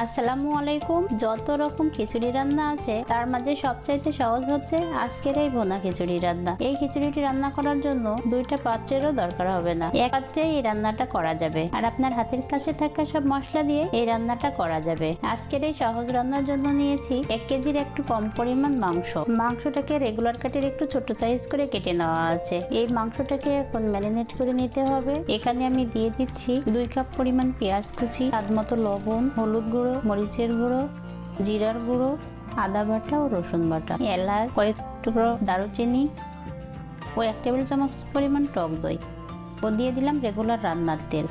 আসসালামু আলাইকুম। যত রকম খিচুড়ি রান্না আছে তার মাঝে সবচাইতে সহজ হচ্ছে আজকের এই ভুনা খিচুড়ি রান্না। এই খিচুড়িটি রান্না করার জন্য দুইটা পাত্রেরও দরকার হবে না, এক পাত্রে এই রান্নাটা করা যাবে। আর আপনার হাতের কাছে থাকা সব মশলা দিয়ে এই রান্নাটা করা যাবে। আজকের এই সহজ রান্নার জন্য নিয়েছি 1 কেজির একটু কম পরিমাণ মাংস। মাংসটাকে রেগুলার কাটের একটু ছোট সাইজ করে কেটে নেওয়া আছে। এই মাংসটাকে এখন ম্যারিনেট করে নিতে হবে। এখানে আমি দিয়ে দিচ্ছি 2 কাপ পরিমাণ পেঁয়াজ কুচি, স্বাদ মতো লবণ, হলুদ গুঁড়ো, মরিচের গুঁড়ো, জিরার গুঁড়ো, আদা বাটা ও রসুন বাটা, এলাচ, কয়েক টুকরো দারুচিনি ও 1 টেবিল চামচ পরিমাণ টক দই ও দিয়ে দিলাম রেগুলার রান্নার তেল।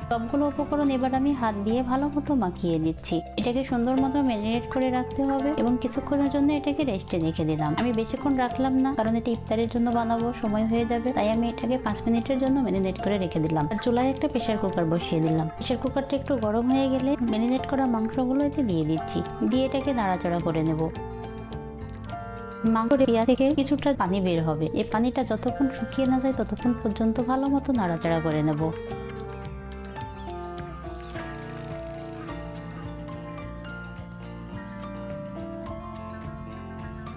সবগুলো উপকরণ এবার আমি হাত দিয়ে ভালো মতো মাখিয়ে দিচ্ছি। এটাকে সুন্দর মতো ম্যারিনেট করে রাখতে হবে এবং কিছুক্ষণের জন্য এটাকে রেস্টে রেখে দিলাম। আমি বেশিক্ষণ রাখলাম না, কারণ এটা ইফতারের জন্য বানাবো, সময় হয়ে যাবে, তাই আমি এটাকে 5 মিনিটের জন্য ম্যারিনেট করে রেখে দিলাম। আর চুলায় একটা প্রেসার কুকার বসিয়ে দিলাম। প্রেসার কুকারটা একটু গরম হয়ে গেলে ম্যারিনেট করা মাংসগুলো এতে দিয়ে দিচ্ছি, দিয়ে এটাকে নাড়াচাড়া করে নেব। মাংসের পেঁয়াজ থেকে কিছুটা পানি বের হবে। এই পানিটা যতক্ষণ শুকিয়ে না যায় ততক্ষণ পর্যন্ত ভালো মতো নাড়াচাড়া করে নেব।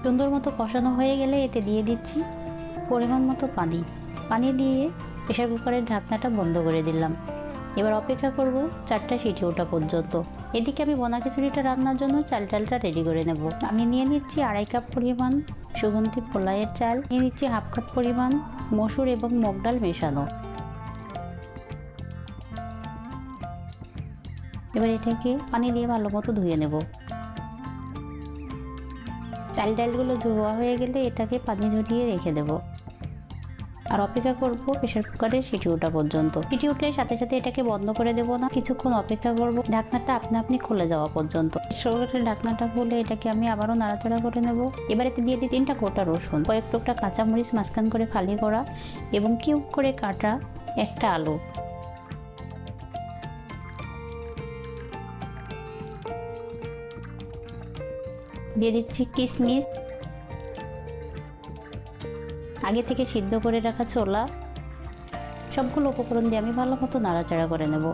সুন্দর মতো কষানো হয়ে গেলে এতে দিয়ে দিচ্ছি পরিমাণ মতো পানি দিয়ে প্রেসার কুকারের ঢাকনাটা বন্ধ করে দিলাম। এবার অপেক্ষা করব 4টা সিটি ওঠা পর্যন্ত। এদিকে আমি বোনা খিচুড়িটা রান্নার জন্য চালটা রেডি করে নেব। আমি নিয়ে নিচ্ছি 2.5 কাপ পরিমাণ সুগন্ধি পোলাইয়ের চাল, নিয়ে নিচ্ছি 1/2 কাপ পরিমাণ মসুর এবং মুগ ডাল মেশানো। এবার এটাকে পানি দিয়ে ভালো মতো ধুয়ে নেব। চাল ডালগুলো ধোয়া হয়ে গেলে এটাকে পানি ঝরিয়ে রেখে দেব আর অপেক্ষা করব প্রেসার কুকারের সিটি ওঠা পর্যন্ত। সিটি উঠলে সাথে সাথে এটাকে বন্ধ করে দেব না, কিছুক্ষণ অপেক্ষা করব ঢাকনাটা আপনি খুলে যাওয়া পর্যন্ত। প্রেসার কুকারের ঢাকনাটা খুলে এটাকে আমি আবারও নাড়াচাড়া করে নেব। এবার এতে দিয়ে দিই 3টা গোটা রসুন, কয়েক টুকরা কাঁচামরিচ মাঝখান করে ফালি করা এবং কিউব করে কাটা একটা আলু। দিয়ে দিচ্ছি কিশমিশ, আগে থেকে সিদ্ধ করে রাখা ছোলা। সবগুলো উপকরণ দিয়ে আমি ভালো মতো নাড়াচাড়া করে নেব।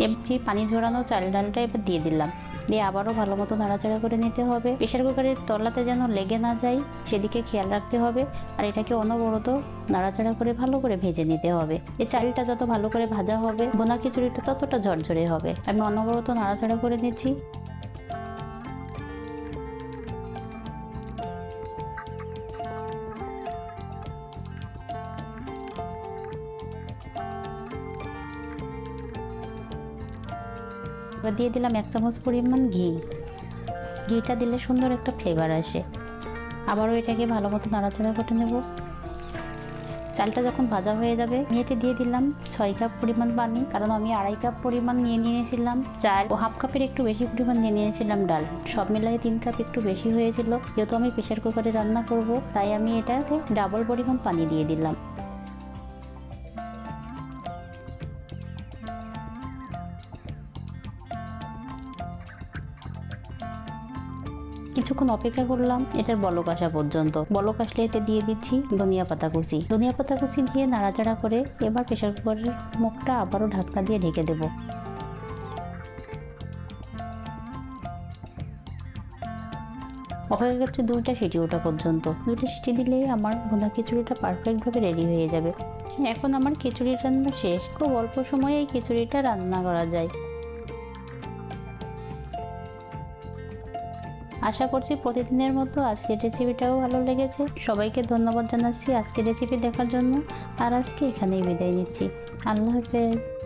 এমনি পানি ঝরানো চাল ডালটা এবার দিয়ে দিলাম, দিয়ে আবারও ভালো মতো নাড়াচাড়া করে নিতে হবে। প্রেসার কুকারের তলাতে যেন লেগে না যায় সেদিকে খেয়াল রাখতে হবে আর এটাকে অনবরত নাড়াচাড়া করে ভালো করে ভেজে নিতে হবে। এই চালটা যত ভালো করে ভাজা হবে বোনা খিচুড়িটা ততটা ঝরঝরে হবে। আমি অনবরত নাড়াচাড়া করে নিচ্ছি। এবার দিয়ে দিলাম 1 চামচ পরিমাণ ঘিটা দিলে সুন্দর একটা ফ্লেভার আসে। আবারও এটাকে ভালো মতো নাড়াচাড়া করে নেব। চালটা যখন ভাজা হয়ে যাবে এতে দিয়ে দিলাম 6 কাপ পরিমাণ পানি, কারণ আমি 2.5 কাপ পরিমাণ নিয়েছিলাম চাল ও 1/2 কাপের একটু বেশি পরিমাণ নিয়েছিলাম ডাল। সব মিলাই 3 কাপ একটু বেশি হয়েছিল। যেহেতু আমি প্রেসার কুকারে রান্না করব তাই আমি এটাতে ডাবল পরিমাণ পানি দিয়ে দিলাম। কিছুক্ষণ অপেক্ষা করলাম এটার বলক আসা পর্যন্ত। বলক আসলে এতে দিয়ে দিচ্ছি ধনিয়া পাতা কুচি দিয়ে নাড়াচাড়া করে এবার প্রেসার কুকারের মুখটা আবারও ঢাকনা দিয়ে ঢেকে দেব। অপেক্ষা করছি 2টা সিটি ওঠা পর্যন্ত। 2টা সিটি দিলেই আমার ভুনা খিচুড়িটা পারফেক্টভাবে রেডি হয়ে যাবে। এখন আমার খিচুড়ি রান্না শেষ। খুব অল্প সময়ে এই খিচুড়িটা রান্না করা যায়। আশা করছি প্রতিদিনের মতো আজকের রেসিপিটাও ভালো লেগেছে। সবাইকে ধন্যবাদ জানাচ্ছি আজকের রেসিপি দেখার জন্য। আর আজকে এখানেই বিদায় নিচ্ছি। আল্লাহ হাফেজ।